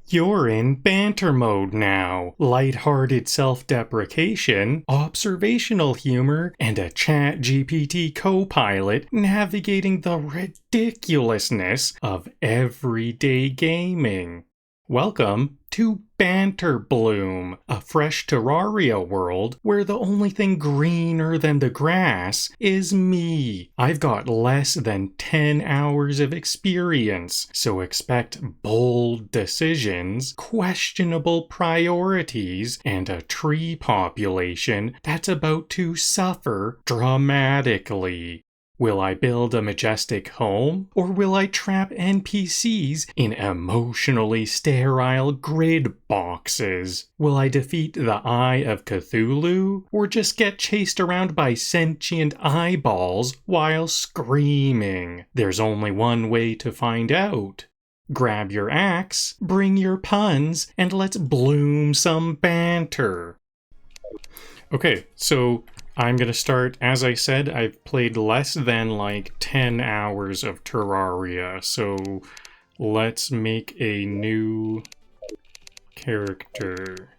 You're in banter mode now. Lighthearted self-deprecation, observational humor, and a ChatGPT co-pilot navigating the ridiculousness of everyday gaming. Welcome to Banterbloom, a fresh Terraria world where the only thing greener than the grass is me. I've got less than 10 hours of experience, so expect bold decisions, questionable priorities, and a tree population that's about to suffer dramatically. Will I build a majestic home, or will I trap NPCs in emotionally sterile grid boxes? Will I defeat the Eye of Cthulhu, or just get chased around by sentient eyeballs while screaming? There's only one way to find out. Grab your axe, bring your puns, and let's bloom some banter. Okay, so I'm going to start, as I said, I've played less than like 10 hours of Terraria, so let's make a new character.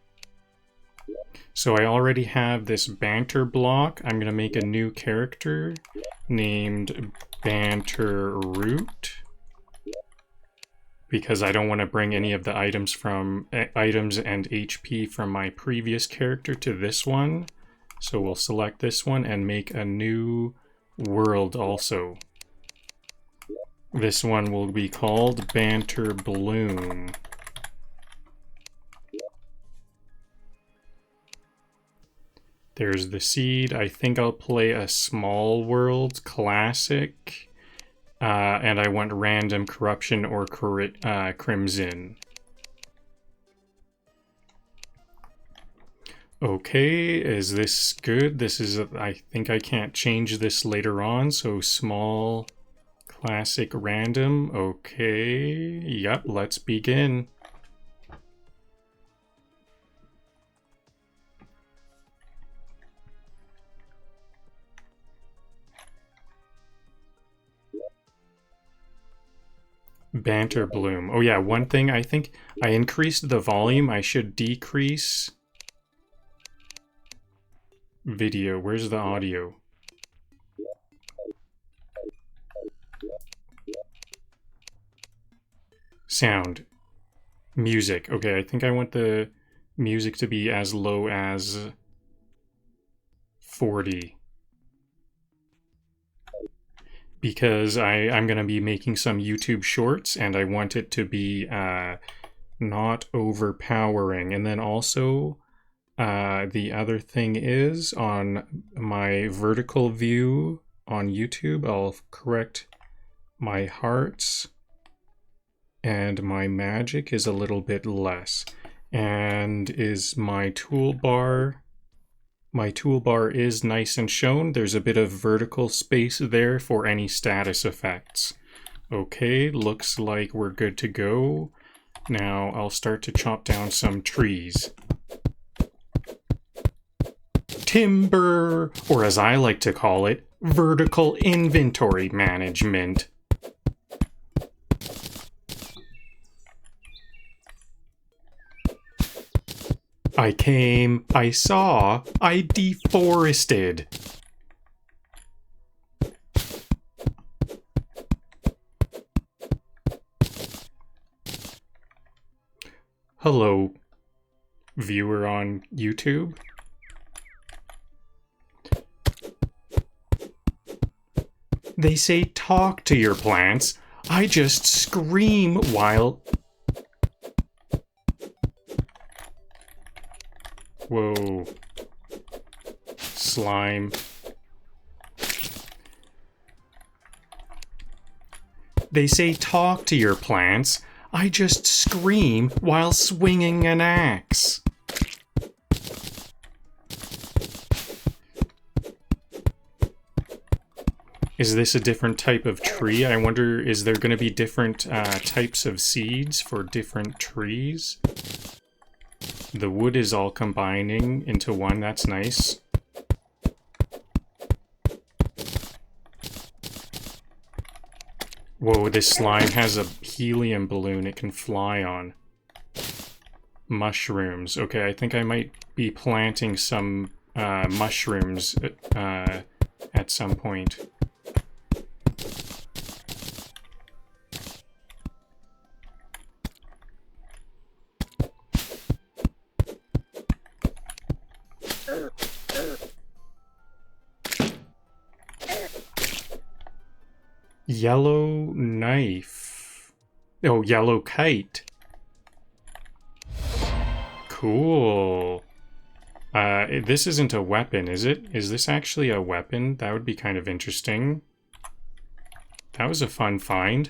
So I already have this banter block. I'm going to make a new character named Banter Root, because I don't want to bring any of the items and HP from my previous character to this one. So we'll select this one and make a new world also. This one will be called Banterbloom. There's the seed. I think I'll play a small world classic. And I want random corruption or crimson. Okay, is this good? This is, I think I can't change this later on, so small, classic, random. Okay, yep, let's begin. Banterbloom. Oh yeah, one thing, I think I increased the volume. I should decrease video. Where's the audio? Sound. Music. Okay, I think I want the music to be as low as 40. Because I'm going to be making some YouTube shorts and I want it to be not overpowering. And then also, the other thing is, on my vertical view on YouTube, I'll correct my hearts and my magic is a little bit less. And is my toolbar is nice and shown. There's a bit of vertical space there for any status effects. Okay, looks like we're good to go. Now I'll start to chop down some trees. Timber, or as I like to call it, vertical inventory management. I came, I saw, I deforested. Hello, viewer on YouTube. They say talk to your plants. I just scream while... Whoa. Slime. They say talk to your plants. I just scream while swinging an axe. Is this a different type of tree? I wonder, is there going to be different types of seeds for different trees? The wood is all combining into one. That's nice. Whoa, this slime has a helium balloon it can fly on. Mushrooms. Okay, I think I might be planting some mushrooms at some point. Yellow knife. Oh, yellow kite. Cool. This isn't a weapon, is it? Is this actually a weapon? That would be kind of interesting. That was a fun find.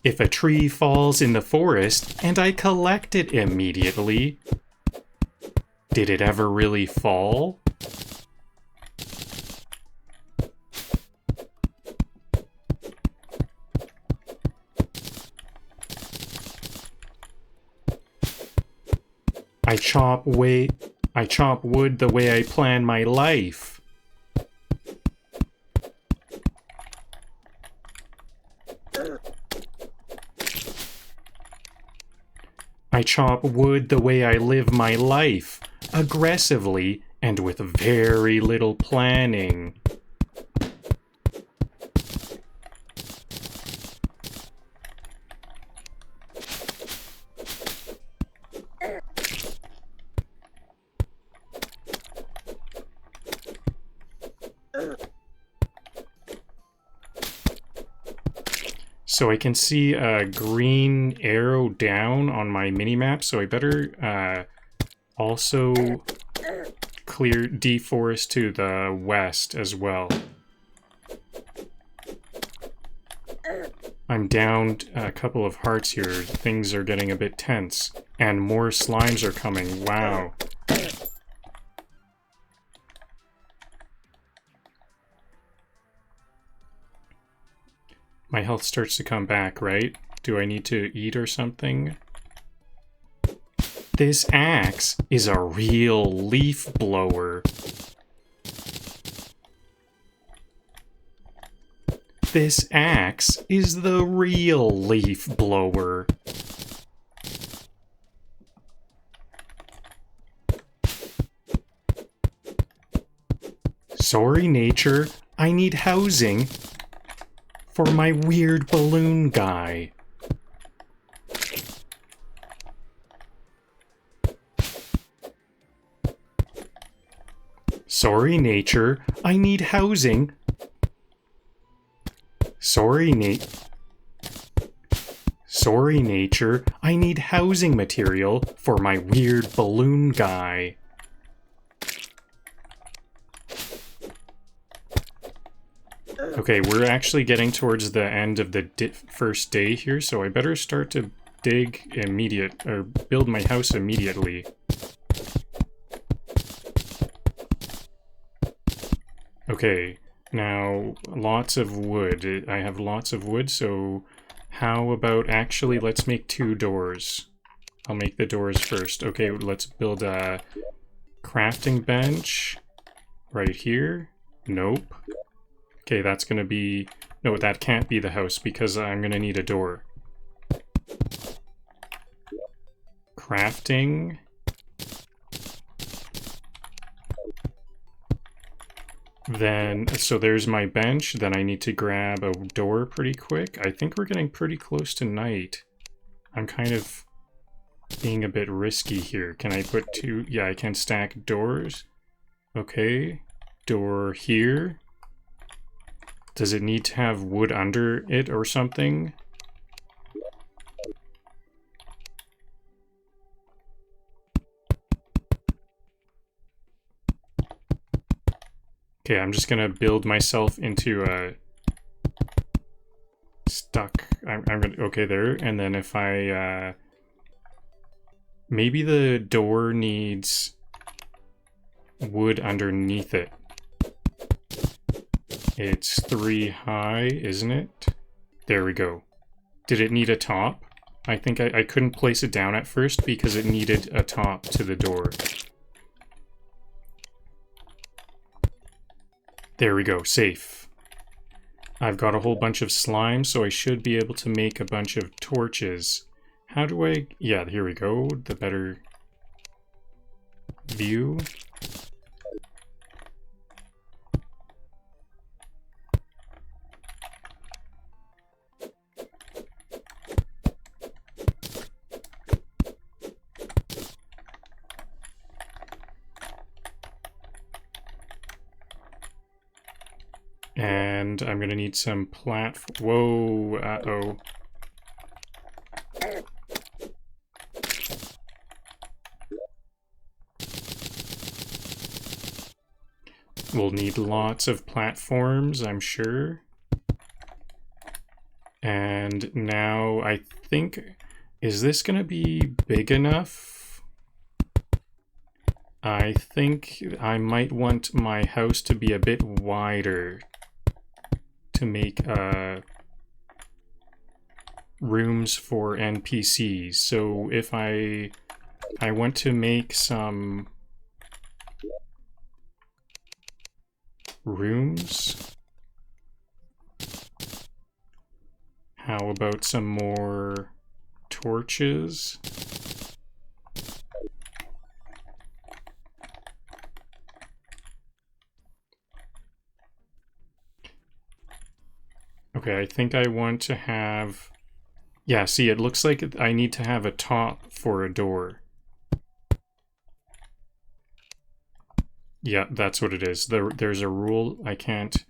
If a tree falls in the forest and I collect it immediately, did it ever really fall? I chop wood the way I plan my life. I chop wood the way I live my life, aggressively and with very little planning. So I can see a green arrow down on my minimap, so I better also clear deforest to the west as well. I'm down a couple of hearts here. Things are getting a bit tense. And more slimes are coming. Wow. My health starts to come back, right? Do I need to eat or something? This axe is a real leaf blower. This axe is the real leaf blower. Sorry, nature, I need housing for my weird balloon guy. Sorry, nature, I need housing. Sorry, nature, I need housing material for my weird balloon guy. Okay, we're actually getting towards the end of the first day here, so I better start to build my house immediately. Okay, now lots of wood. I have lots of wood, so how about actually let's make 2 doors. I'll make the doors first. Okay, let's build a crafting bench right here. Nope. Okay, that's gonna be... No, that can't be the house because I'm gonna need a door. Crafting. Then, so there's my bench. Then I need to grab a door pretty quick. I think we're getting pretty close to night. I'm kind of being a bit risky here. Can I put 2? Yeah, I can stack doors. Okay. Door here. Does it need to have wood under it or something? Okay, I'm just gonna build myself into a stuck. I'm gonna, okay, there. And then if I, maybe the door needs wood underneath it. It's 3 high, isn't it? There we go. Did it need a top? I think I couldn't place it down at first because it needed a top to the door. There we go, safe. I've got a whole bunch of slime, so I should be able to make a bunch of torches. How do I... Yeah, here we go. The better view. And I'm gonna need some Whoa, uh-oh. We'll need lots of platforms, I'm sure. And now I think... Is this gonna be big enough? I think I might want my house to be a bit wider to make rooms for NPCs. So if I want to make some rooms, how about some more torches? Okay, I think I want to have... Yeah, see, it looks like I need to have a top for a door. Yeah, that's what it is. There's a rule. I can't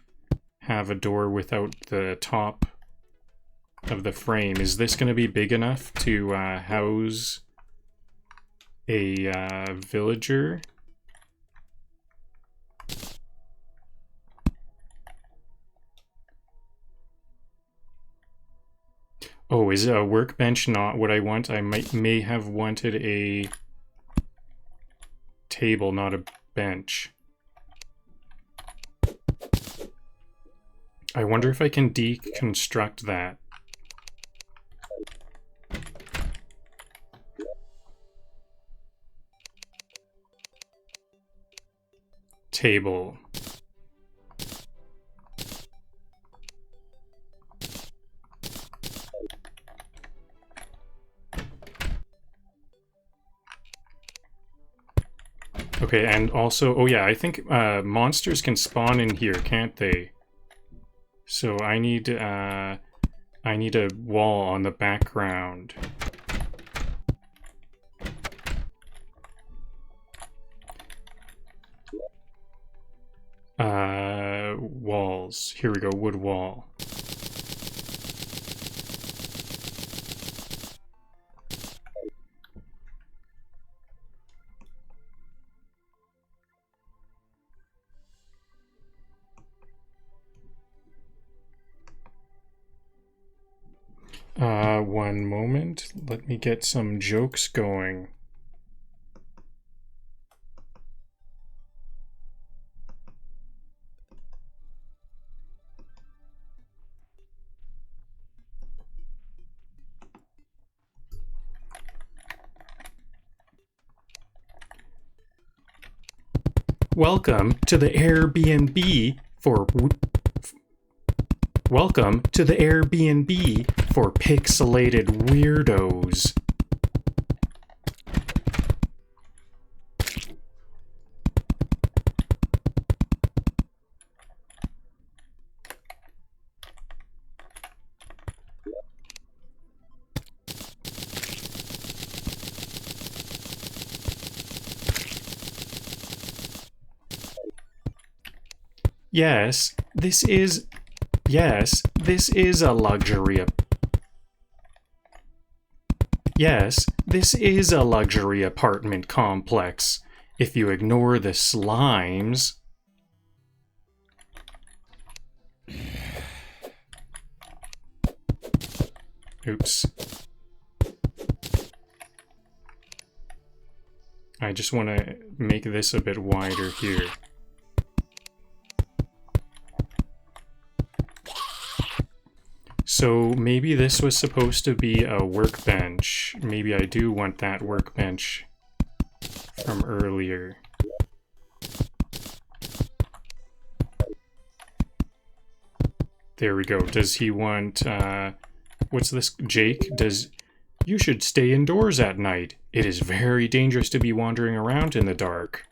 have a door without the top of the frame. Is this going to be big enough to house a villager? Oh, is a workbench not what I want? I may have wanted a table, not a bench. I wonder if I can deconstruct that. Table. Okay, and also, oh yeah, I think monsters can spawn in here, can't they? So I need a wall on the background. Walls. Here we go, wood wall. One moment. Let me get some jokes going. Welcome to the Airbnb for pixelated weirdos. Yes, this is a luxury. Yes, this is a luxury apartment complex. If you ignore the slimes. Oops. I just want to make this a bit wider here. So maybe this was supposed to be a workbench. Maybe I do want that workbench from earlier. There we go. Does he want, what's this? Jake? You should stay indoors at night. It is very dangerous to be wandering around in the dark.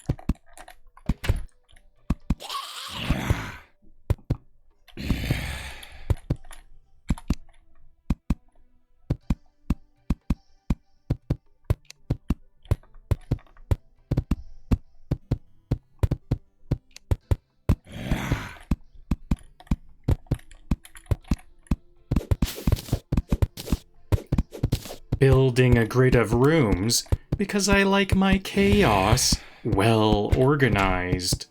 Building a grid of rooms because I like my chaos well organized.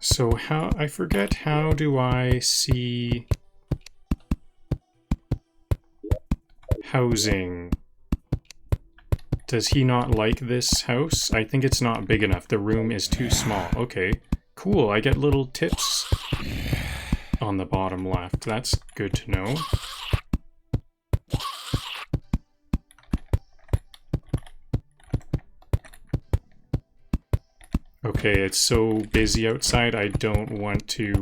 So I forget, how do I see housing? Does he not like this house? I think it's not big enough. The room is too small. Okay, cool. I get little tips on the bottom left. That's good to know. Okay, it's so busy outside. I don't want to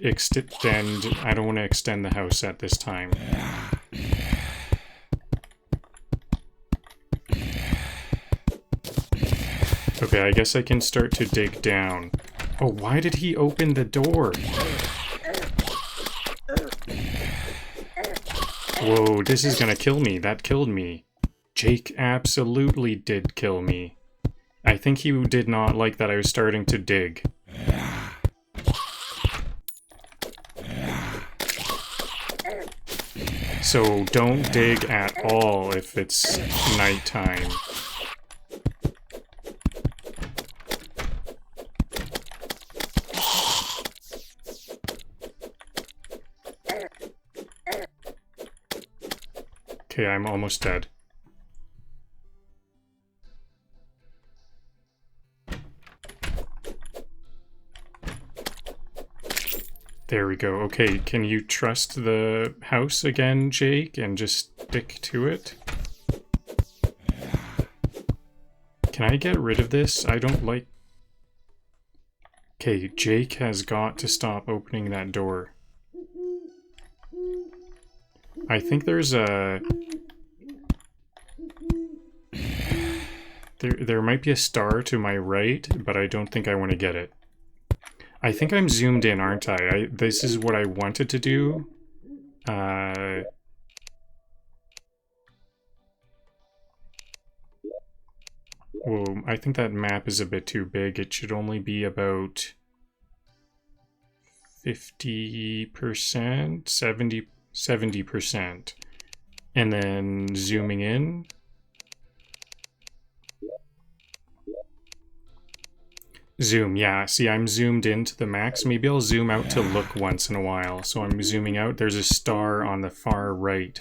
extend the house at this time. Okay, I guess I can start to dig down. Oh, why did he open the door? Whoa, this is gonna kill me. That killed me. Jake absolutely did kill me. I think he did not like that I was starting to dig. So don't dig at all if it's nighttime. Okay, I'm almost dead. There we go. Okay, can you trust the house again, Jake, and just stick to it? Can I get rid of this? I don't like... Okay, Jake has got to stop opening that door. I think there's a... There might be a star to my right, but I don't think I want to get it. I think I'm zoomed in, aren't I? This is what I wanted to do. Whoa, I think that map is a bit too big. It should only be about 50%, 70%. And then zooming in. Zoom, yeah. See, I'm zoomed into the max. Maybe I'll zoom out to look once in a while. So I'm zooming out. There's a star on the far right.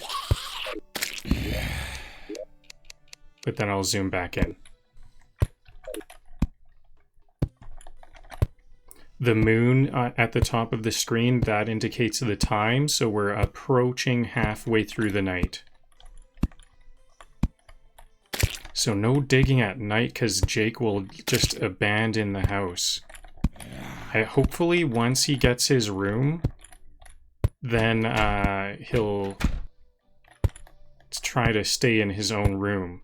But then I'll zoom back in. The moon at the top of the screen, that indicates the time. So we're approaching halfway through the night. So no digging at night, because Jake will just abandon the house. Hopefully once he gets his room, then he'll try to stay in his own room.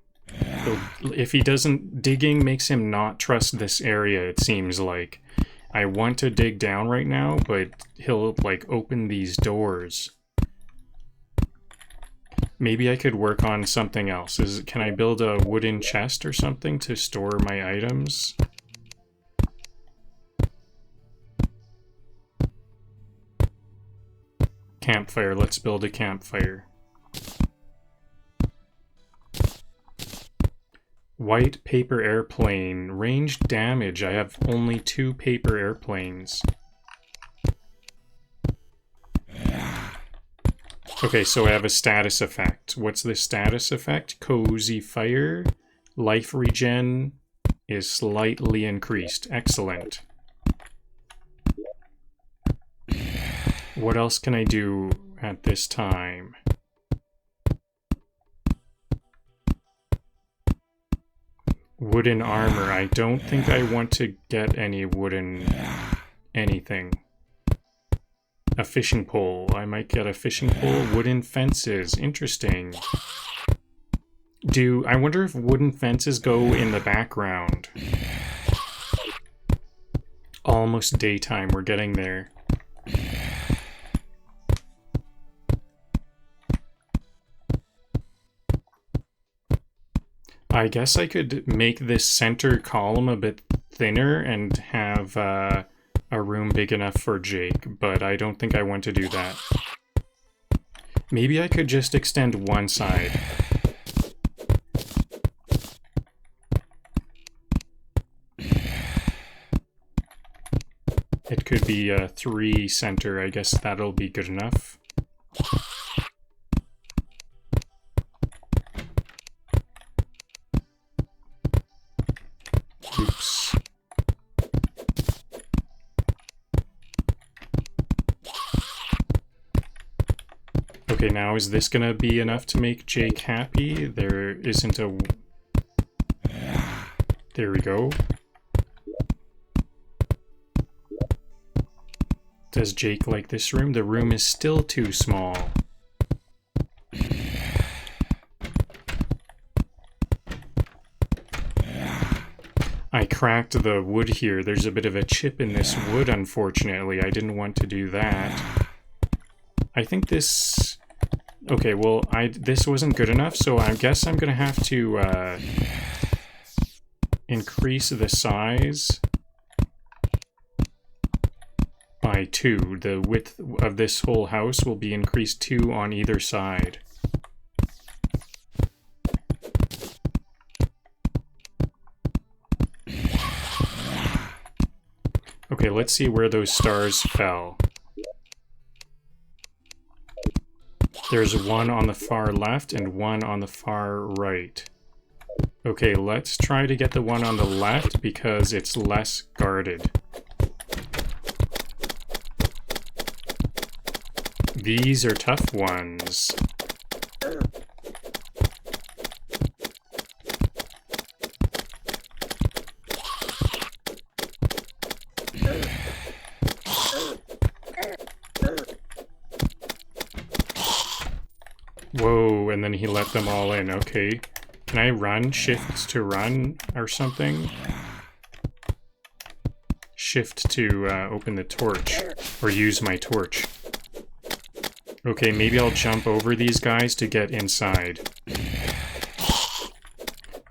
If he doesn't, digging makes him not trust this area, it seems like. I want to dig down right now, but he'll like open these doors. Maybe I could work on something else. Can I build a wooden chest or something to store my items? Campfire. Let's build a campfire. White paper airplane. Range damage. I have only 2 paper airplanes. Okay, so I have a status effect. What's the status effect? Cozy fire. Life regen is slightly increased. Excellent. What else can I do at this time? Wooden armor. I don't think I want to get any wooden anything. A fishing pole. I might get a fishing pole. Wooden fences. Interesting. I wonder if wooden fences go in the background. Almost daytime. We're getting there. I guess I could make this center column a bit thinner and have a room big enough for Jake, but I don't think I want to do that. Maybe I could just extend one side. It could be a 3 center. I guess that'll be good enough. Oops. Okay, now is this gonna be enough to make Jake happy? There isn't a... There we go. Does Jake like this room? The room is still too small. I cracked the wood here. There's a bit of a chip in this wood, unfortunately. I didn't want to do that. I think this... Okay, well, this wasn't good enough, so I guess I'm gonna have to increase the size by 2. The width of this whole house will be increased 2 on either side. Okay, let's see where those stars fell. There's one on the far left and one on the far right. Okay, let's try to get the one on the left because it's less guarded. These are tough ones. Whoa, and then he let them all in. Okay. Can I run? Shift to run or something? Shift to open the torch. Or use my torch. Okay, maybe I'll jump over these guys to get inside.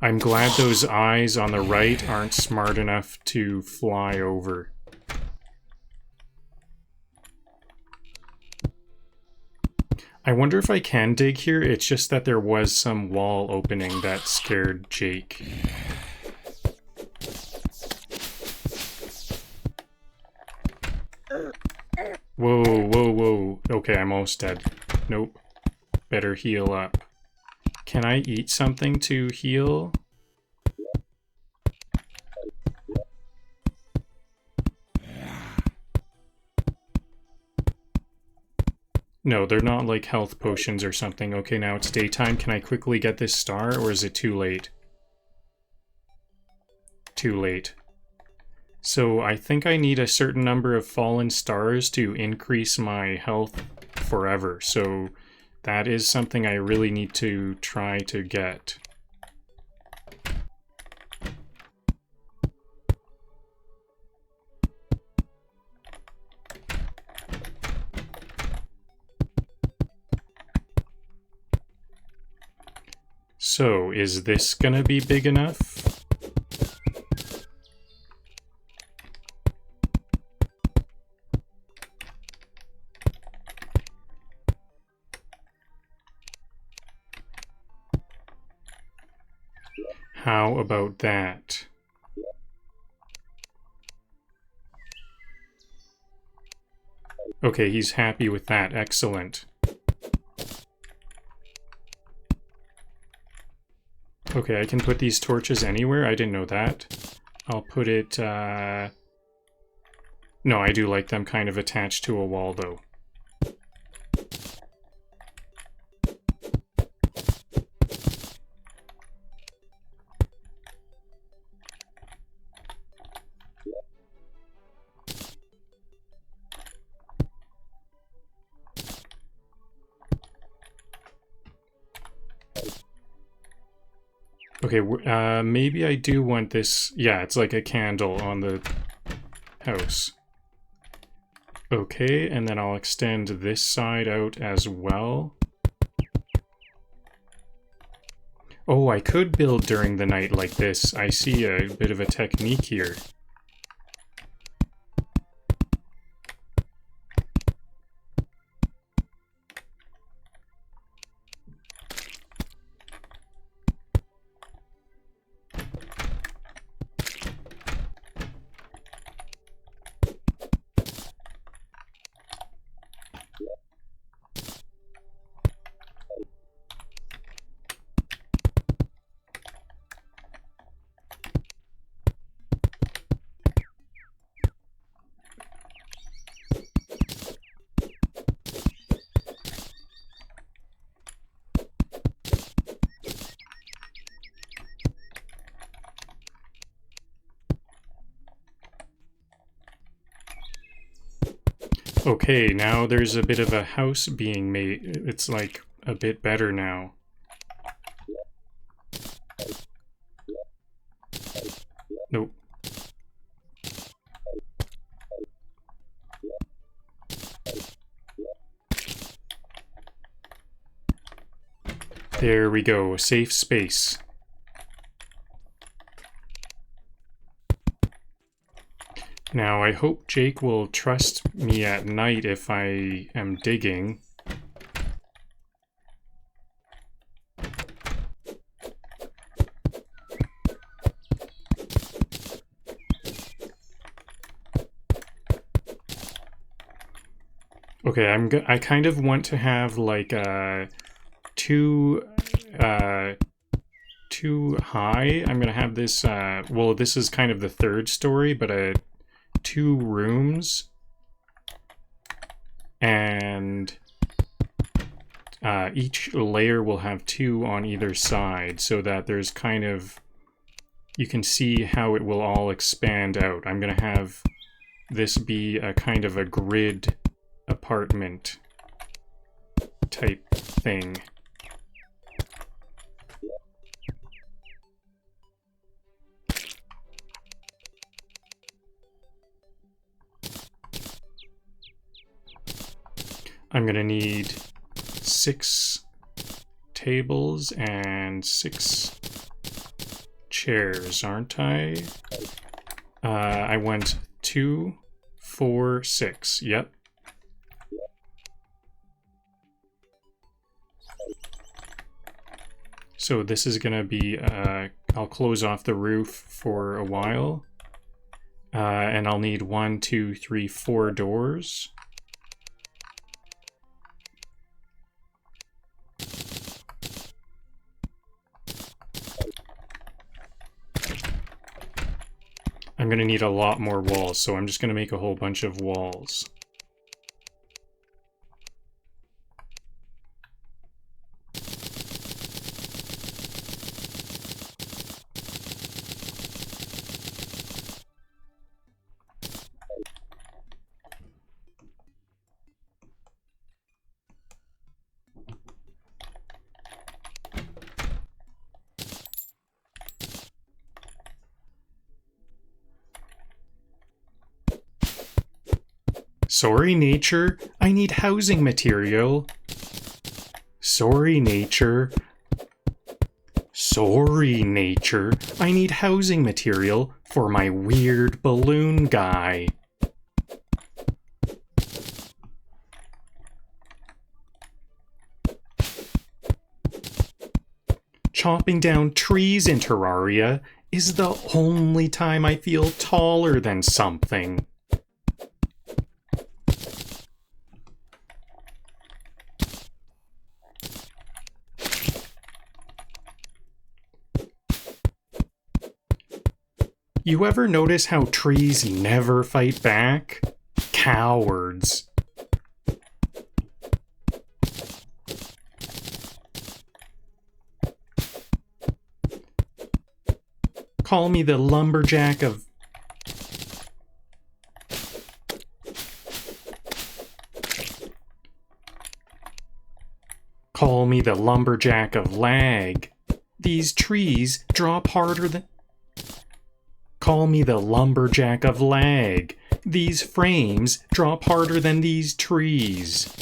I'm glad those eyes on the right aren't smart enough to fly over. I wonder if I can dig here. It's just that there was some wall opening that scared Jake. Whoa, whoa, whoa. Okay, I'm almost dead. Nope. Better heal up. Can I eat something to heal? No, they're not like health potions or something. Okay, now it's daytime. Can I quickly get this star, or is it too late? Too late. So I think I need a certain number of fallen stars to increase my health forever. So that is something I really need to try to get. So, is this gonna be big enough? How about that? Okay, he's happy with that. Excellent. Okay, I can put these torches anywhere. I didn't know that. I'll put it, No, I do like them kind of attached to a wall, though. Okay, maybe I do want this. Yeah, it's like a candle on the house. Okay, and then I'll extend this side out as well. Oh, I could build during the night like this. I see a bit of a technique here. Okay, now there's a bit of a house being made. It's like a bit better now. Nope. There we go, safe space. Now, I hope Jake will trust me at night if I am digging. Okay, I kind of want to have like too high. I'm gonna have this well, this is kind of the third story, but 2 rooms and each layer will have 2 on either side so that there's kind of, you can see how it will all expand out. I'm gonna have this be a kind of a grid apartment type thing. I'm gonna need 6 tables and 6 chairs, aren't I? I went 2, 4, 6. Yep. So this is gonna be, I'll close off the roof for a while. And I'll need 1, 2, 3, 4 doors. I'm gonna need a lot more walls, so I'm just gonna make a whole bunch of walls. Sorry, nature, I need housing material. Sorry, nature. Sorry, nature, I need housing material for my weird balloon guy. Chopping down trees in Terraria is the only time I feel taller than something. You ever notice how trees never fight back? Cowards. Call me the lumberjack of... Call me the lumberjack of lag. These trees drop harder than... Call me the lumberjack of lag. These frames drop harder than these trees.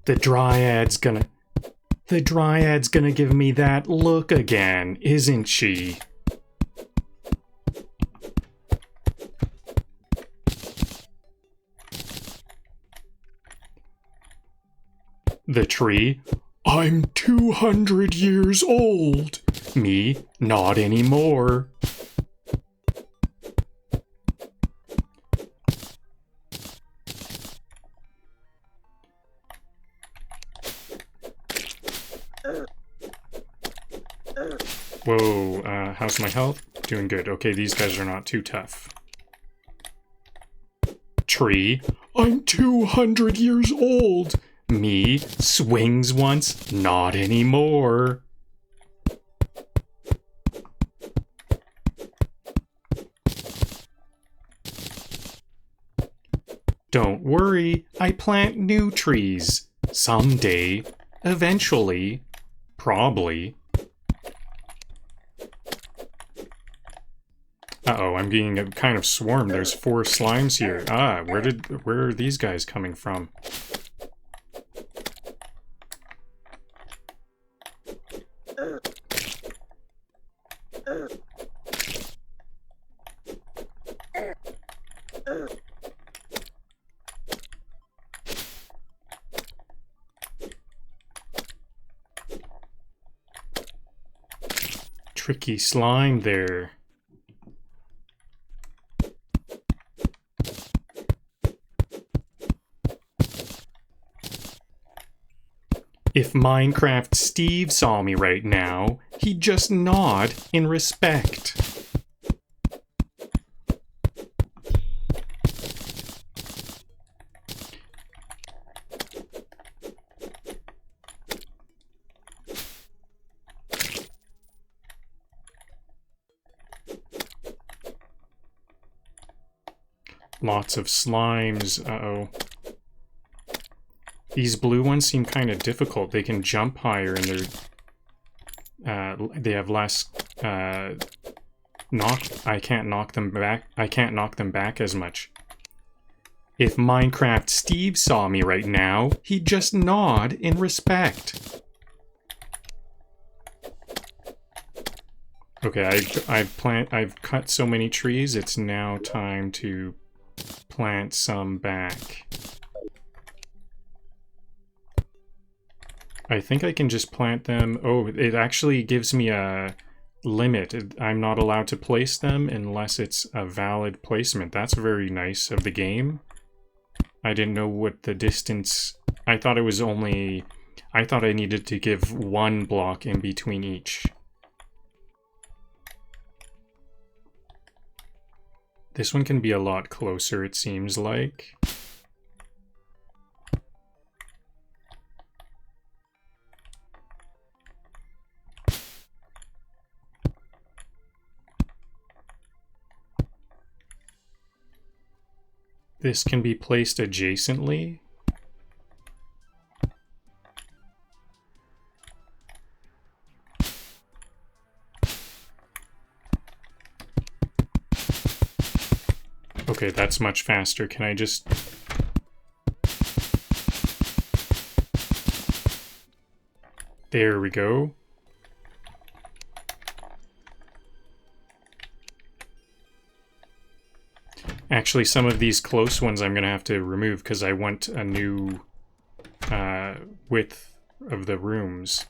The Dryad's gonna give me that look again, isn't she? The tree, I'm 200 years old. Me, not anymore. Whoa, how's my health? Doing good. Okay, these guys are not too tough. Tree, I'm 200 years old. Me, swings once, not anymore. Don't worry, I plant new trees. Someday. Eventually. Probably. Uh-oh, I'm being kind of swarmed. There's 4 slimes here. Ah, where are these guys coming from? Tricky slime there. If Minecraft Steve saw me right now, he'd just nod in respect. Lots of slimes. Uh-oh. These blue ones seem kind of difficult. They can jump higher and they have less I can't knock them back. I can't knock them back as much. If Minecraft Steve saw me right now, he'd just nod in respect. Okay, I've cut so many trees, it's now time to plant some back. I think I can just plant them. Oh, it actually gives me a limit. I'm not allowed to place them unless it's a valid placement. That's very nice of the game. I didn't know what the distance... I thought it was only... I thought I needed to give 1 block in between each. This one can be a lot closer, it seems like. This can be placed adjacently. Okay, that's much faster. Can I just... There we go. Actually, some of these close ones I'm going to have to remove because I want a new width of the rooms.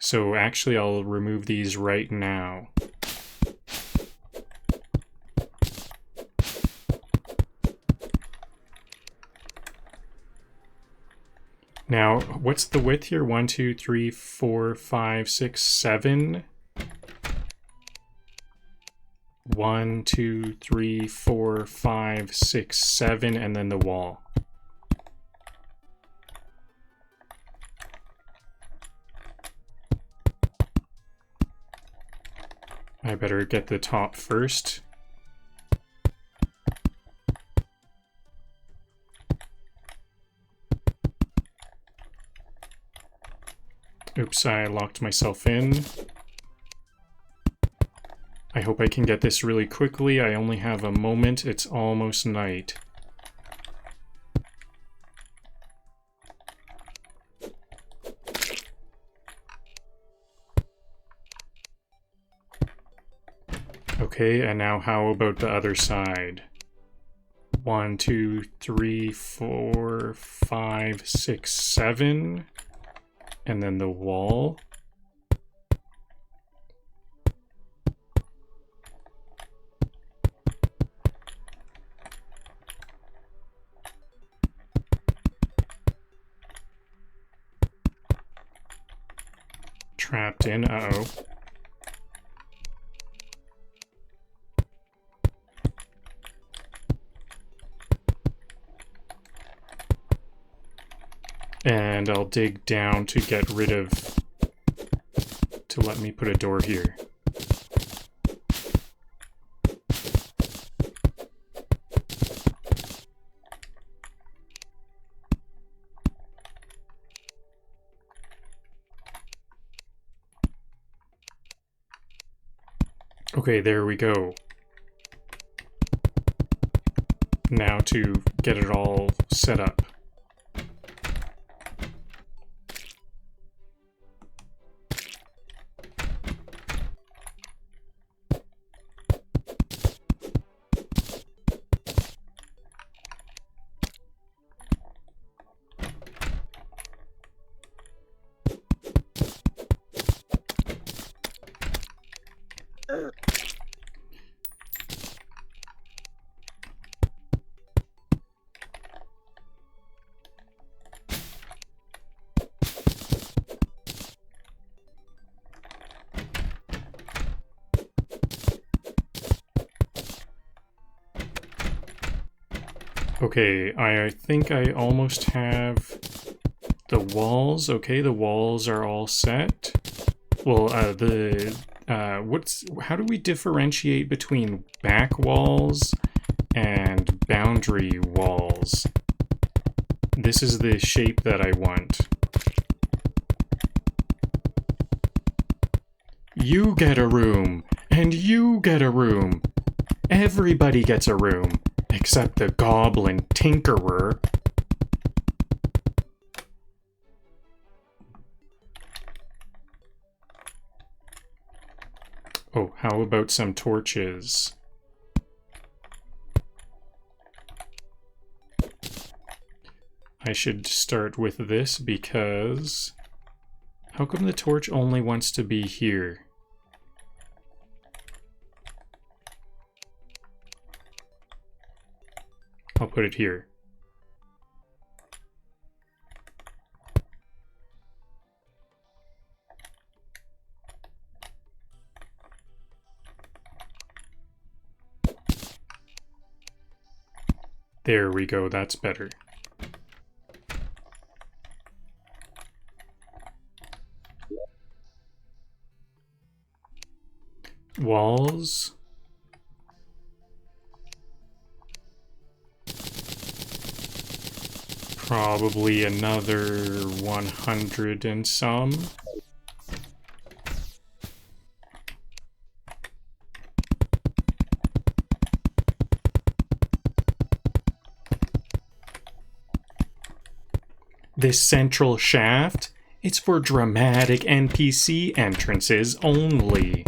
So actually, I'll remove these right now. Now, what's the width here? 1, 2, 3, 4, 5, 6, 7. 1, 2, 3, 4, 5, 6, 7, and then the wall. I better get the top first. Oops, I locked myself in. I hope I can get this really quickly. I only have a moment. It's almost night. Okay, and now how about the other side? 1, 2, 3, 4, 5, 6, 7. And then the wall. Trapped in, uh-oh. And I'll dig down to get rid of... to let me put a door here. Okay, there we go. Now to get it all set up. Okay, I think I almost have the walls. Okay, the walls are all set. Well, how do we differentiate between back walls and boundary walls? This is the shape that I want. You get a room, and you get a room. Everybody gets a room. Except the goblin tinkerer. Oh, how about some torches? I should start with this because... how come the torch only wants to be here? I'll put it here. There we go, that's better. Walls. Probably another 100 and some. This central shaft, it's for dramatic NPC entrances only.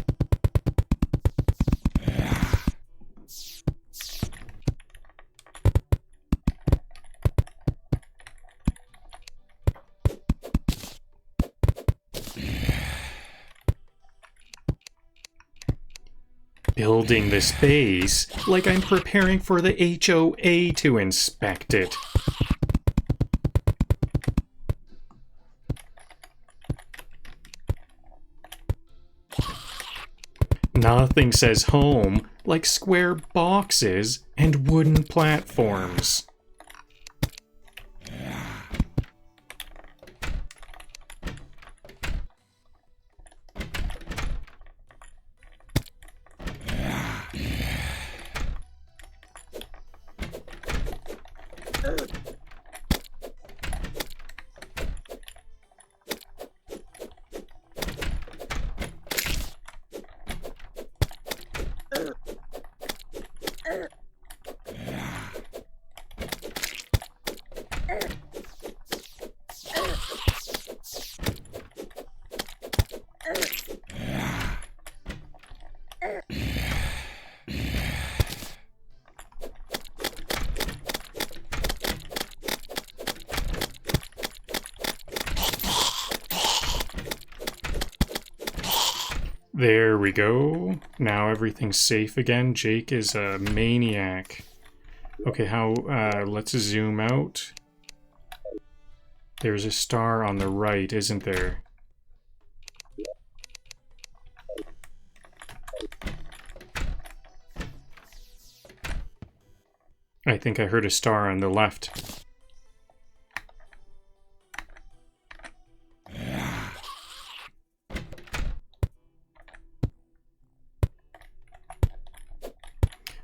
Building this base like I'm preparing for the HOA to inspect it. Nothing says home like square boxes and wooden platforms. There we go. Now everything's safe again. Jake is a maniac. Okay, let's zoom out. There's a star on the right, isn't there? I think I heard a star on the left.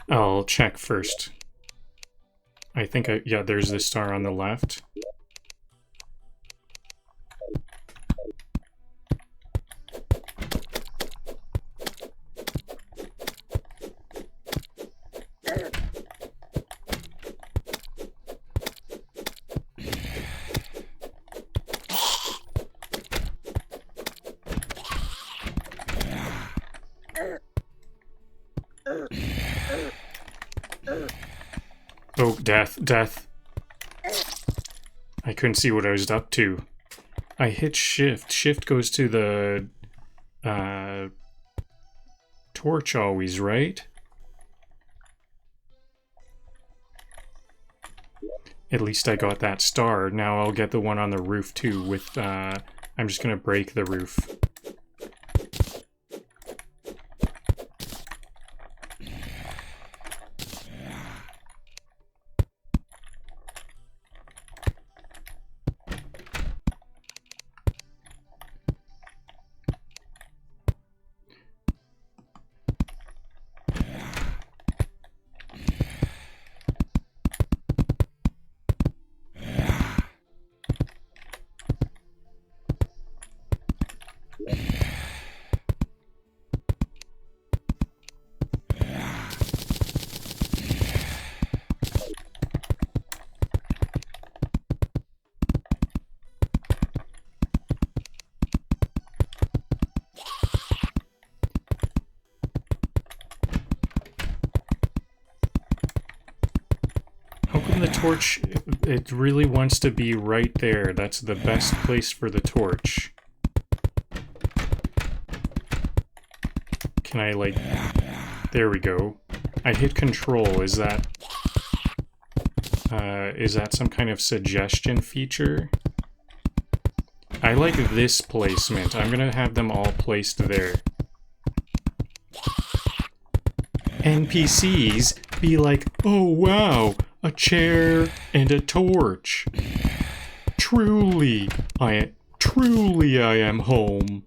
I'll check first. I think yeah, there's the star on the left. Oh, death. I couldn't see what I was up to. I hit shift. Shift goes to the torch always, right? At least I got that star. Now I'll get the one on the roof too with, I'm just gonna break the roof. The torch, it really wants to be right there. That's the best place for the torch. Can I, like... There we go. I hit control. Is that some kind of suggestion feature? I like this placement. I'm gonna have them all placed there. NPCs be like, oh wow, a chair and a torch. Truly I am home.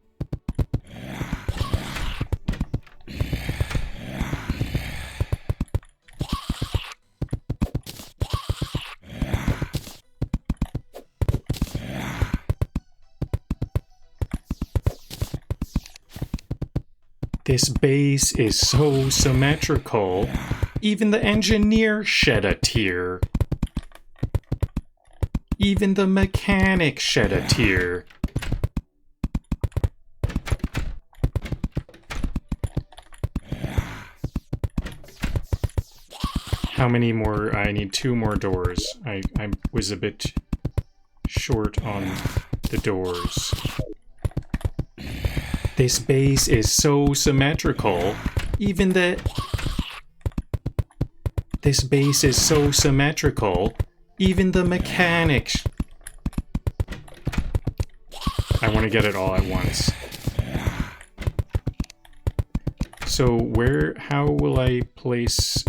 This base is so symmetrical, even the engineer shed a tear. Even the mechanic shed a tear. How many more? I need 2 more doors. I was a bit short on the doors. This base is so symmetrical, even the... This base is so symmetrical, even the mechanics... I want to get it all at once. So how will I place...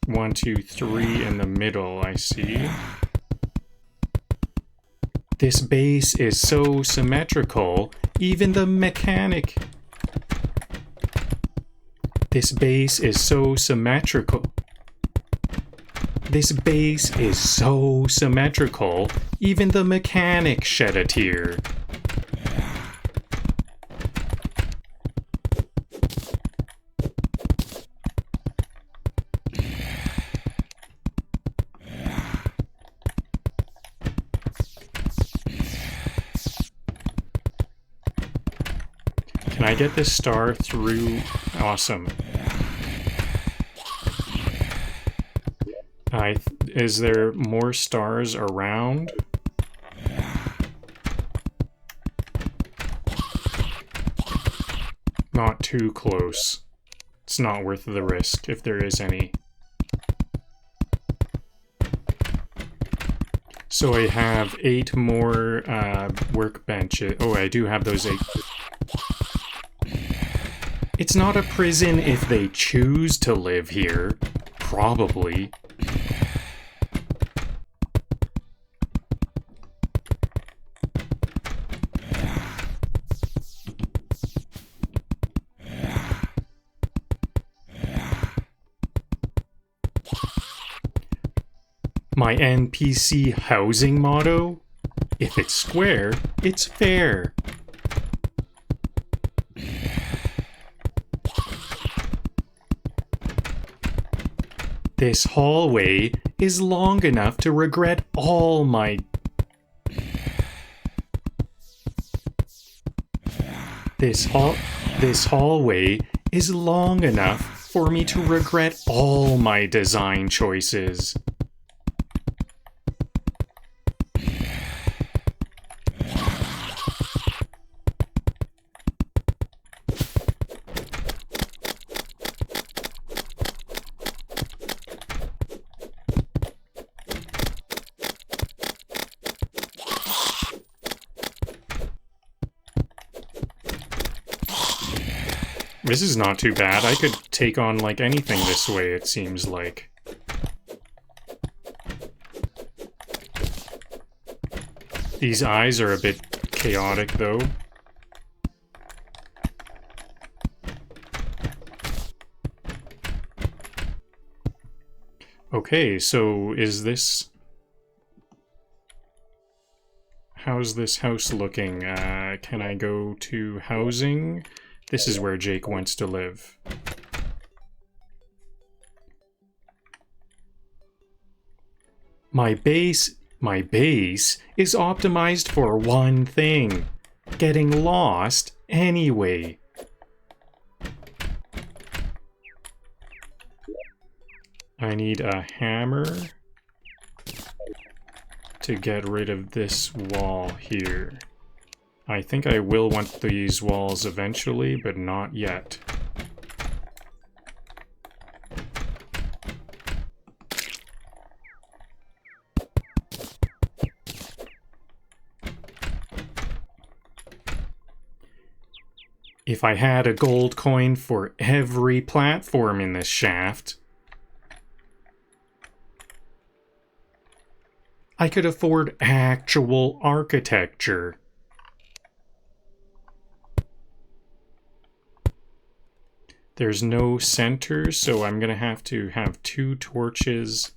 1, 2, 3 in the middle, I see. This base is so symmetrical, even the mechanic... This base is so symmetrical. This base is so symmetrical, even the mechanic shed a tear. Can I get this star through? Awesome. Is there more stars around? too close. It's not worth the risk, if there is any. So I have 8 more workbenches. Oh, I do have those 8. It's not a prison if they choose to live here. Probably. My NPC housing motto? If it's square, it's fair. This hallway is long enough to regret all my... This hallway is long enough for me to regret all my design choices. This is not too bad. I could take on, like, anything this way, it seems like. These eyes are a bit chaotic, though. Okay, so is this... How's this house looking? Can I go to housing? This is where Jake wants to live. My base is optimized for one thing. Getting lost anyway. I need a hammer to get rid of this wall here. I think I will want these walls eventually, but not yet. If I had a gold coin for every platform in this shaft, I could afford actual architecture. There's no center, so I'm gonna have to have 2 torches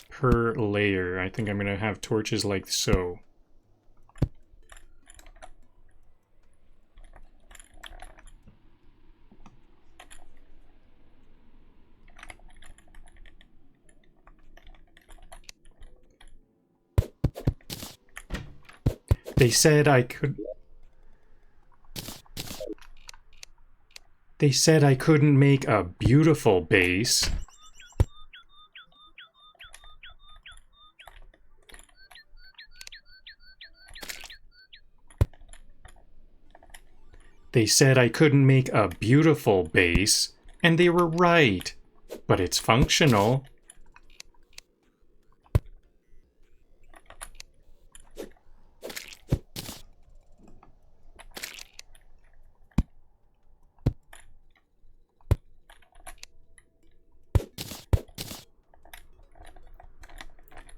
per layer. I think I'm gonna have torches like so. They said I couldn't make a beautiful base. They said I couldn't make a beautiful base, and they were right. But it's functional.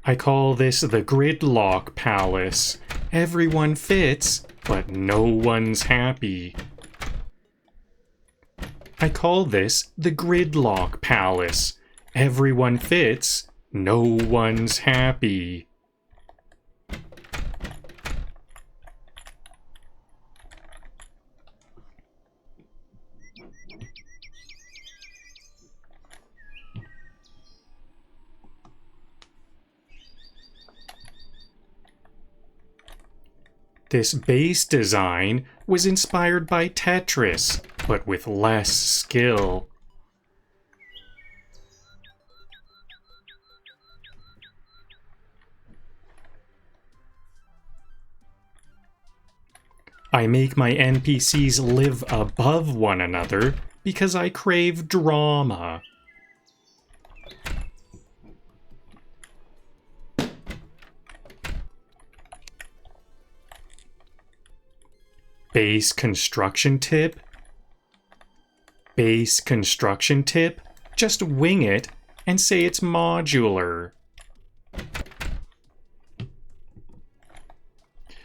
I call this the Gridlock Palace. Everyone fits, but no one's happy. I call this the Gridlock Palace. Everyone fits, no one's happy. This base design was inspired by Tetris, but with less skill. I make my NPCs live above one another because I crave drama. Base construction tip? Base construction tip? Just wing it and say it's modular.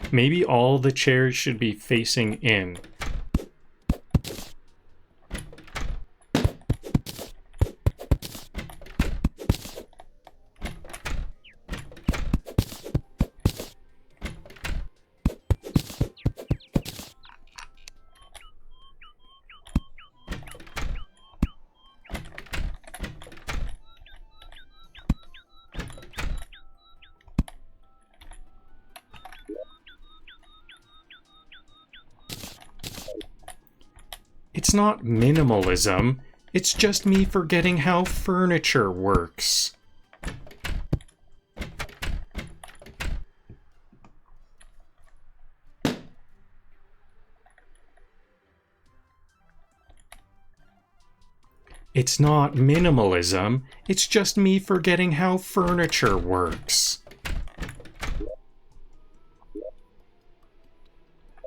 Maybe all the chairs should be facing in. It's not minimalism, it's just me forgetting how furniture works. It's not minimalism, it's just me forgetting how furniture works.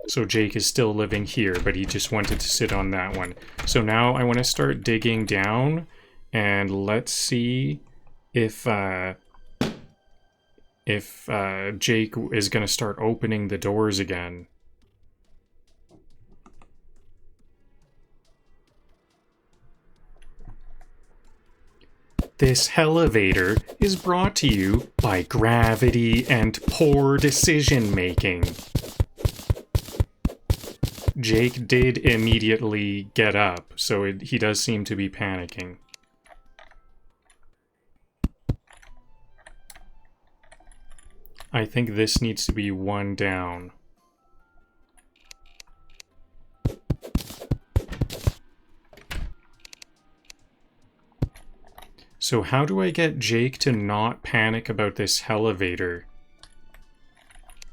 So Jake is still living here, but he just wanted to sit on that one. So now I want to start digging down, and let's see if Jake is going to start opening the doors again. This elevator is brought to you by gravity and poor decision making. Jake did immediately get up, so he does seem to be panicking. I think this needs to be one down. So how do I get Jake to not panic about this elevator?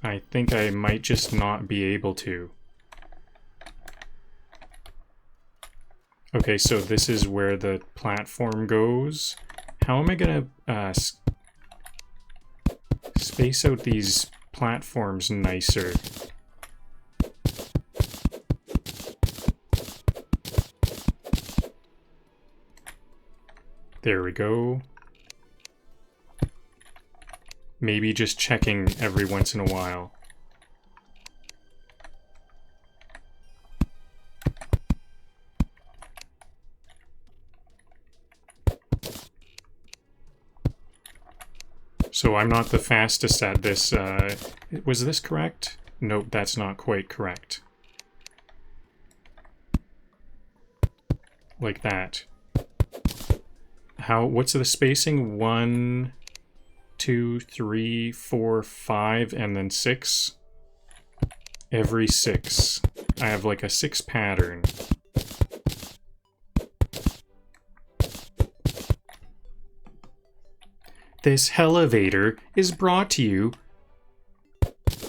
I think I might just not be able to. Okay, so this is where the platform goes. How am I gonna space out these platforms nicer? There we go. Maybe just checking every once in a while. So I'm not the fastest at this. Was this correct? Nope, that's not quite correct. Like that. What's the spacing? 1, 2, 3, 4, 5, and then 6? Every 6. I have like a 6 pattern. This elevator is brought to you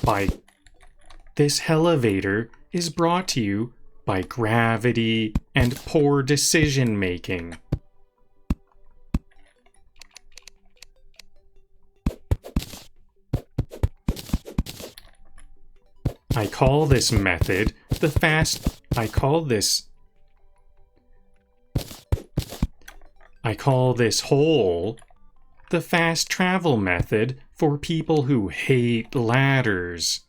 by... This elevator is brought to you by gravity and poor decision making. I call this method the fast... I call this hole the fast travel method for people who hate ladders.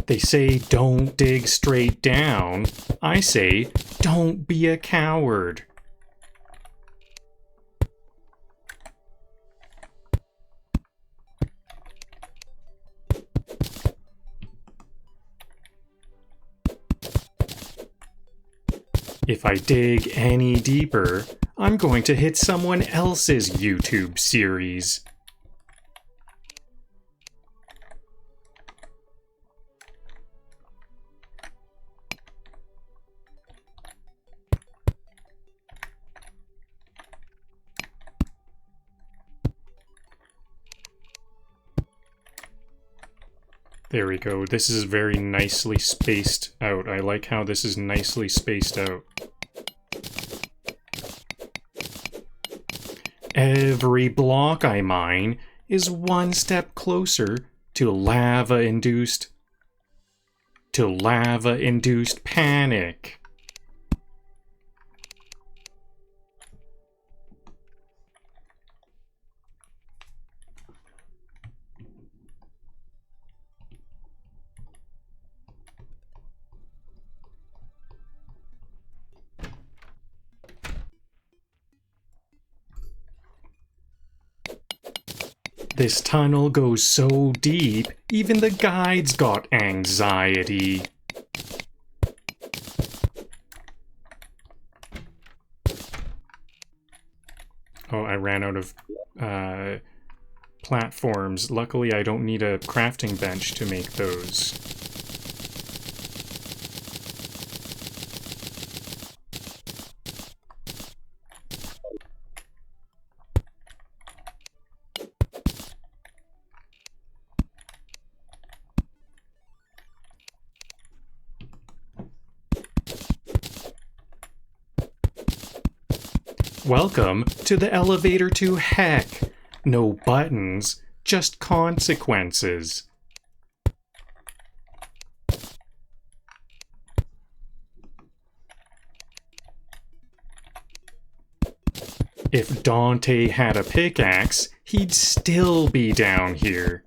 They say don't dig straight down. I say don't be a coward. If I dig any deeper, I'm going to hit someone else's YouTube series. There we go. This is very nicely spaced out. I like how this is nicely spaced out. Every block I mine is one step closer to lava-induced panic. This tunnel goes so deep, even the guides got anxiety. Oh, I ran out of platforms. Luckily, I don't need a crafting bench to make those. Welcome to the elevator to heck. No buttons, just consequences. If Dante had a pickaxe, he'd still be down here.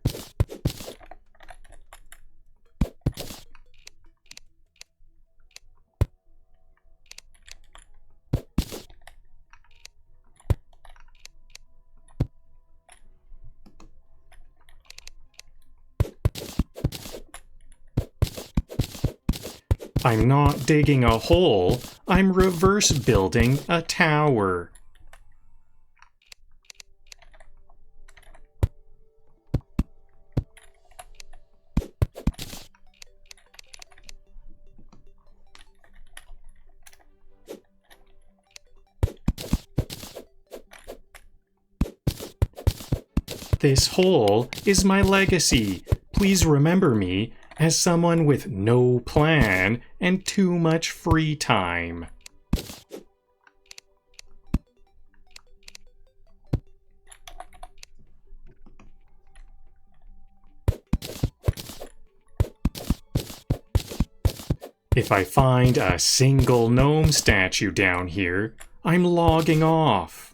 I'm not digging a hole, I'm reverse building a tower. This hole is my legacy. Please remember me as someone with no plan and too much free time. If I find a single gnome statue down here, I'm logging off.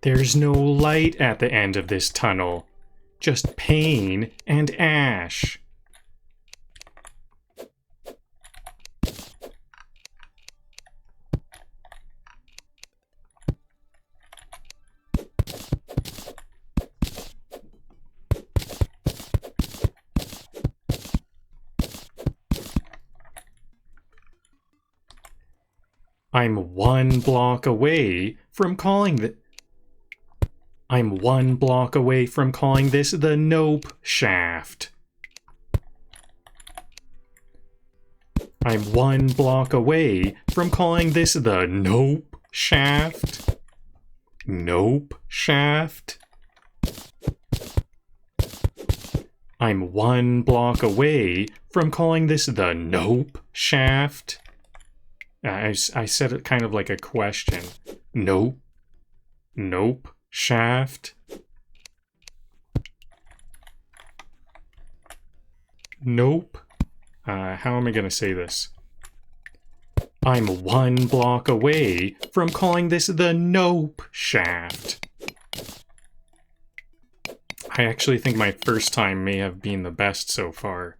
There's no light at the end of this tunnel, just pain and ash. I'm one block away from calling this the Nope Shaft. I'm one block away from calling this the Nope Shaft. Nope Shaft. I'm one block away from calling this the Nope Shaft. I said it kind of like a question. Nope. Nope. Shaft. Nope. How am I going to say this? I'm one block away from calling this the Nope Shaft. I actually think my first time may have been the best so far.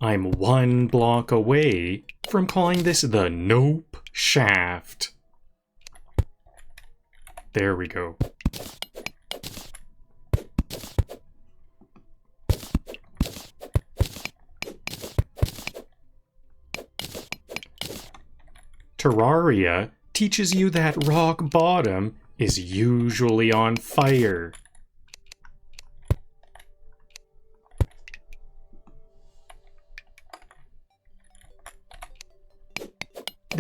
I'm one block away from calling this the Nope Shaft. There we go. Terraria teaches you that rock bottom is usually on fire.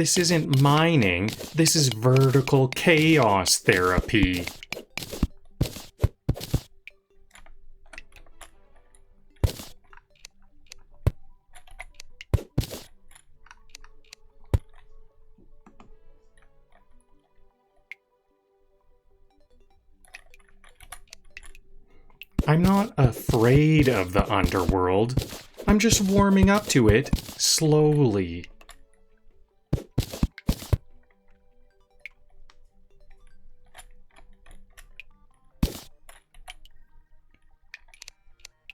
This isn't mining, this is vertical chaos therapy. I'm not afraid of the underworld. I'm just warming up to it slowly.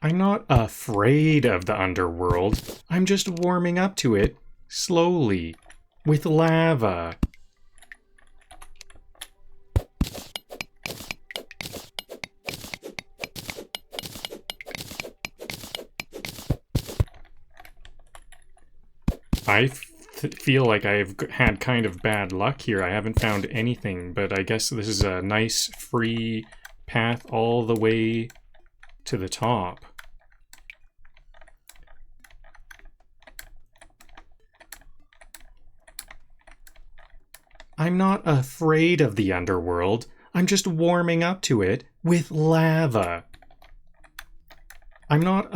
I'm not afraid of the underworld. I'm just warming up to it slowly with lava. I feel like I've had kind of bad luck here. I haven't found anything, but I guess this is a nice free path all the way to the top. I'm not afraid of the underworld. I'm just warming up to it with lava. I'm not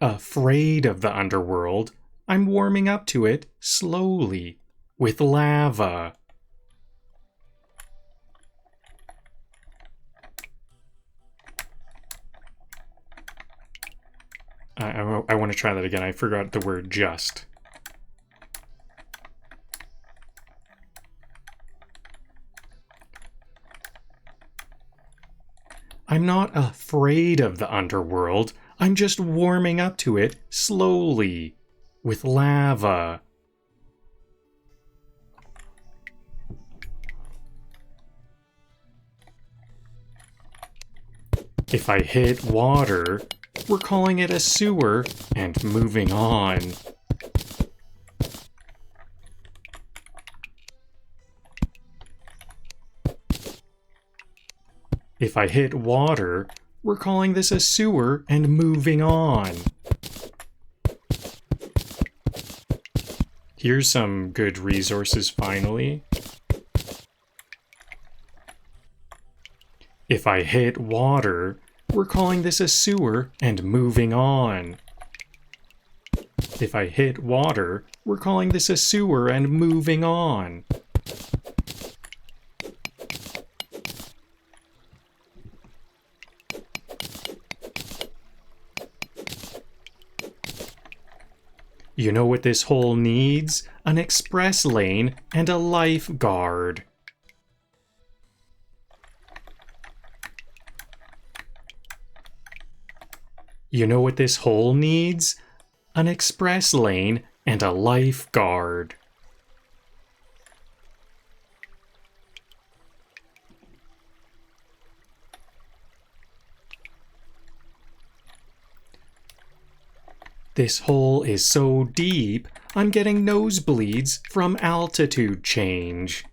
afraid of the underworld. I'm warming up to it slowly with lava. I want to try that again. I forgot the word just. I'm not afraid of the underworld. I'm just warming up to it slowly with lava. If I hit water, we're calling it a sewer and moving on. If I hit water, we're calling this a sewer and moving on. Here's some good resources finally. If I hit water, we're calling this a sewer and moving on. If I hit water, we're calling this a sewer and moving on. You know what this hole needs? An express lane and a lifeguard. You know what this hole needs? An express lane and a lifeguard. This hole is so deep, I'm getting nosebleeds from altitude change.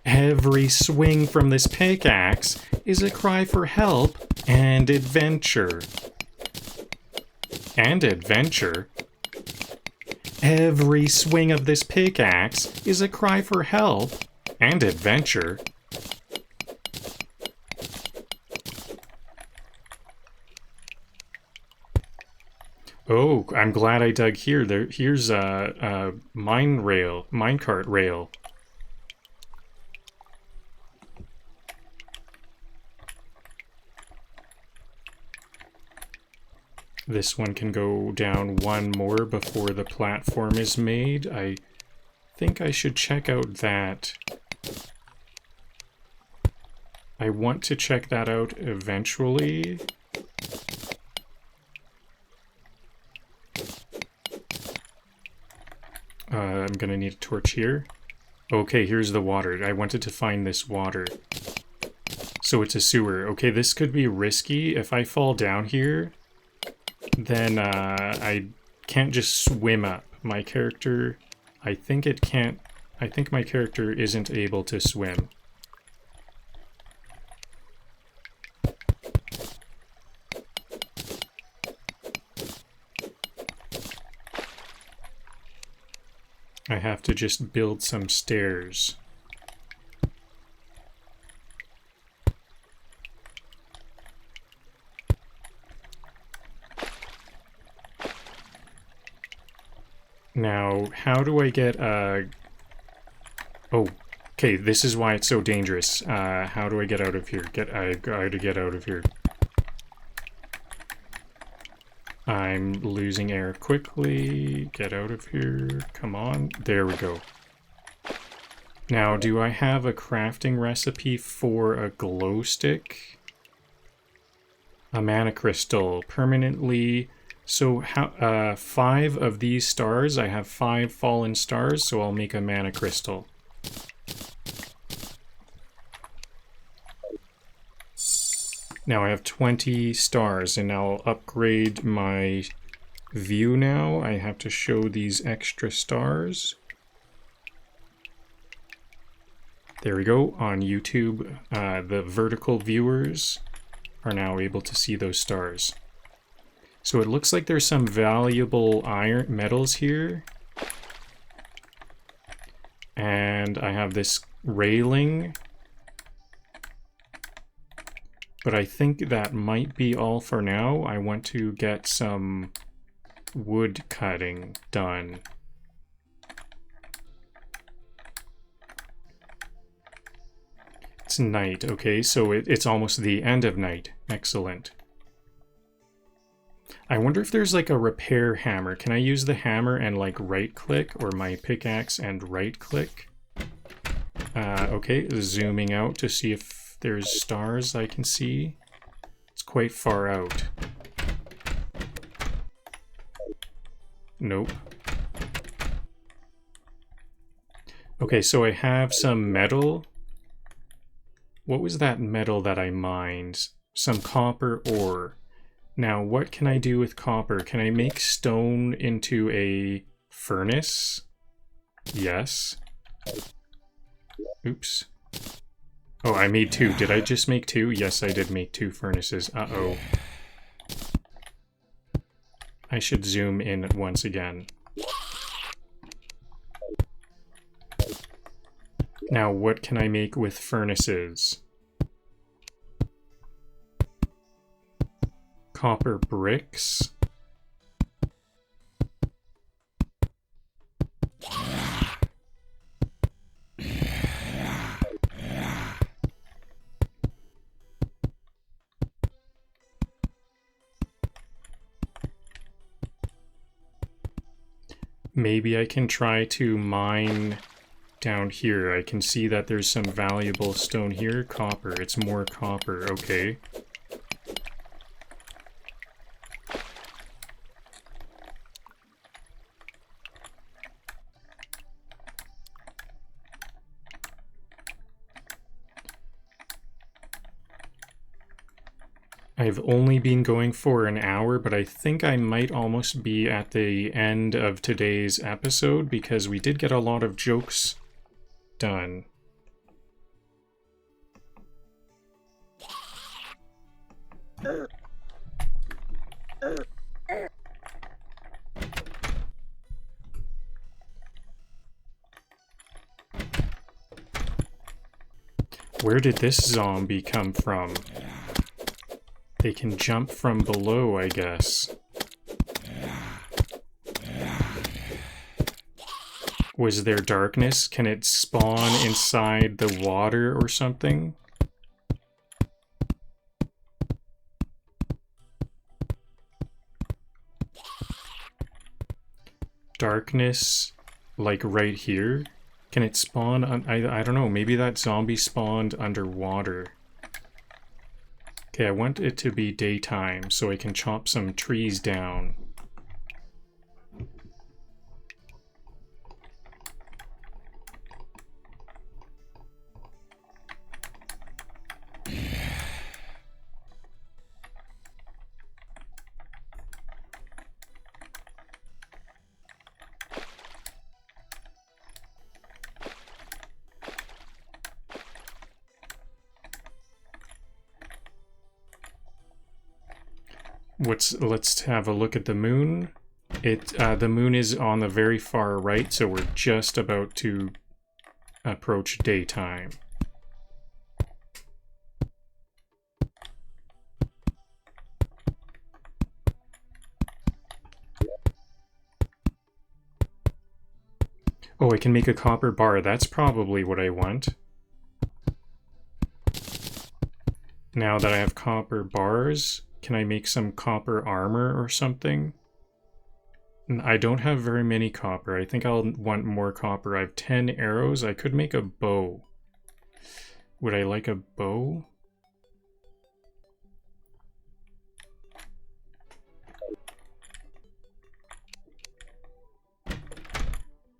Every swing from this pickaxe is a cry for help and adventure. And adventure? Every swing of this pickaxe is a cry for help and adventure. Oh, I'm glad I dug here. Here's a minecart rail. This one can go down one more before the platform is made. I think I should check out that. I want to check that out eventually. I'm gonna need a torch here. Okay, here's the water. I wanted to find this water. So it's a sewer. Okay, this could be risky. If I fall down here, then I can't just swim up. My character, I think it can't, I think my character isn't able to swim. I have to just build some stairs. Now, how do I get oh, okay, this is why it's so dangerous. How do I get out of here? I gotta get out of here. I'm losing air quickly. Get out of here. Come on. There we go. Now, do I have a crafting recipe for a glow stick? A mana crystal. Permanently. So, how, 5 of these stars. I have 5 fallen stars, so I'll make a mana crystal. Now I have 20 stars, and I'll upgrade my view now. I have to show these extra stars. There we go. On YouTube, the vertical viewers are now able to see those stars. So it looks like there's some valuable iron metals here. And I have this railing. But I think that might be all for now. I want to get some wood cutting done. It's night, okay, so it's almost the end of night. Excellent. I wonder if there's like a repair hammer. Can I use the hammer and like right click, or my pickaxe and right click? Okay, zooming out to see if there's stars I can see. It's quite far out. Nope. Okay, so I have some metal. What was that metal that I mined? Some copper ore. Now, what can I do with copper? Can I make stone into a furnace? Yes. Oops. Oh, I made 2. Did I just make 2? Yes, I did make 2 furnaces. Uh-oh. I should zoom in once again. Now, what can I make with furnaces? Copper bricks. Maybe I can try to mine down here. I can see that there's some valuable stone here. Copper. It's more copper. Okay. I've only been going for an hour, but I think I might almost be at the end of today's episode because we did get a lot of jokes done. Where did this zombie come from? They can jump from below, I guess. Was there darkness? Can it spawn inside the water or something? Darkness, like right here? Can it spawn on... I don't know, maybe that zombie spawned underwater. Okay, I want it to be daytime so I can chop some trees down. Let's have a look at the moon. The moon is on the very far right, so we're just about to approach daytime. Oh, I can make a copper bar. That's probably what I want. Now that I have copper bars, can I make some copper armor or something? I don't have very many copper. I think I'll want more copper. I have 10 arrows. I could make a bow. Would I like a bow?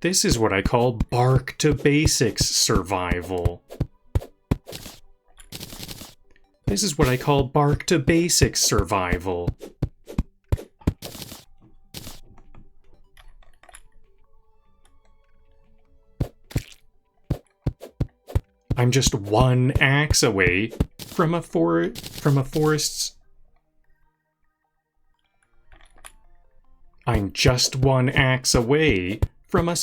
This is what I call bark to basics survival. This is what I call bark to basics survival. I'm just one axe away from a forest's. I'm just one axe away from a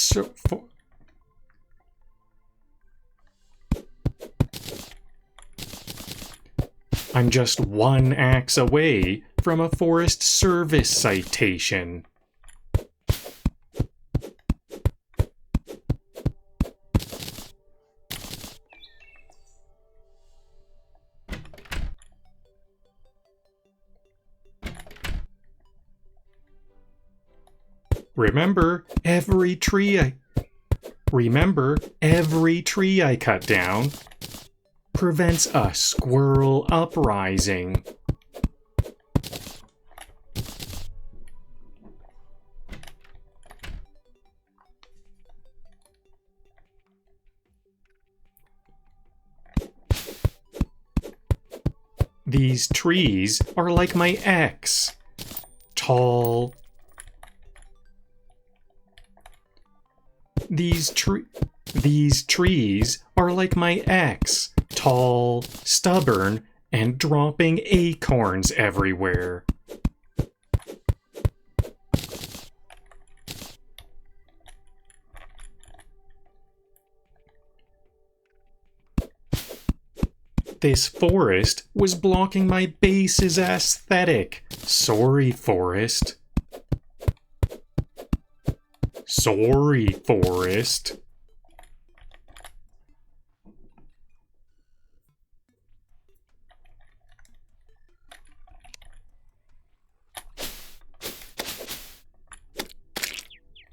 I'm just one axe away from a Forest Service citation. Remember, every tree I cut down prevents a squirrel uprising. These trees are like my ex. Tall. These trees are like my ex. Tall, stubborn, and dropping acorns everywhere. This forest was blocking my base's aesthetic. Sorry, forest. Sorry, forest.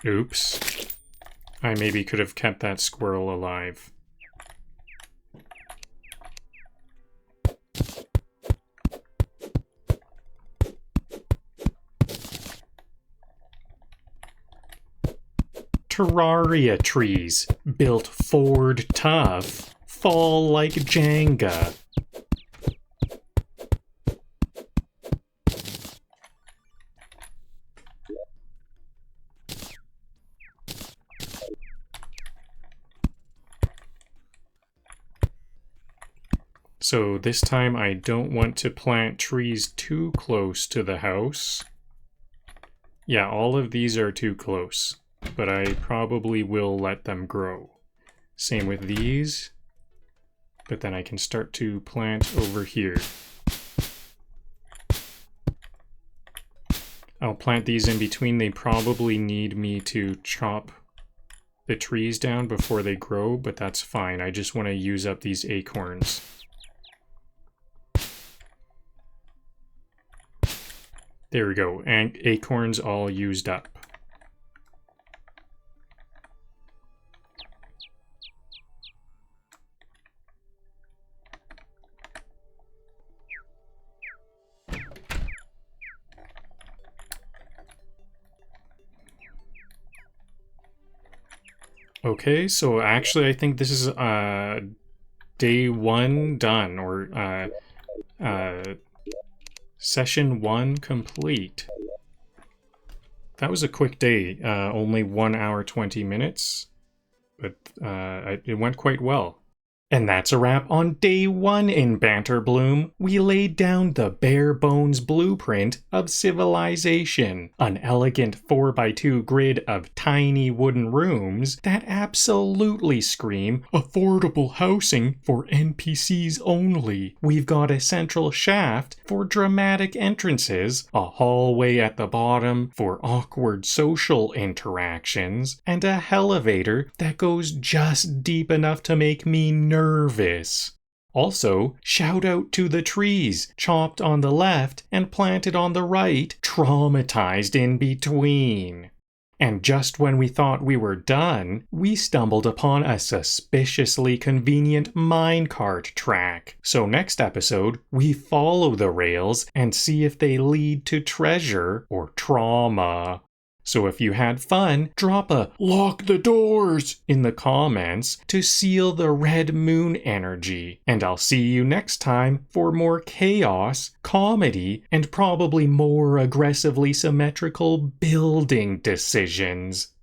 Oops. I maybe could have kept that squirrel alive. Terraria trees, built Ford tough, fall like Jenga. So this time I don't want to plant trees too close to the house. Yeah, all of these are too close, but I probably will let them grow. Same with these, but then I can start to plant over here. I'll plant these in between. They probably need me to chop the trees down before they grow, but that's fine. I just want to use up these acorns. There we go, and acorns all used up. Okay, so actually I think this is day 1 done, or session 1 complete. That was a quick day, only 1 hour 20 minutes, but it went quite well. And that's a wrap on day 1 in Banterbloom. We laid down the bare bones blueprint of civilization, an elegant 4x2 grid of tiny wooden rooms that absolutely scream affordable housing for NPCs only. We've got a central shaft for dramatic entrances, a hallway at the bottom for awkward social interactions, and a elevator that goes just deep enough to make me nervous. Also, shout out to the trees, chopped on the left and planted on the right, traumatized in between. And just when we thought we were done, we stumbled upon a suspiciously convenient minecart track. So next episode, we follow the rails and see if they lead to treasure or trauma. So if you had fun, drop a "lock the doors" in the comments to seal the red moon energy. And I'll see you next time for more chaos, comedy, and probably more aggressively symmetrical building decisions.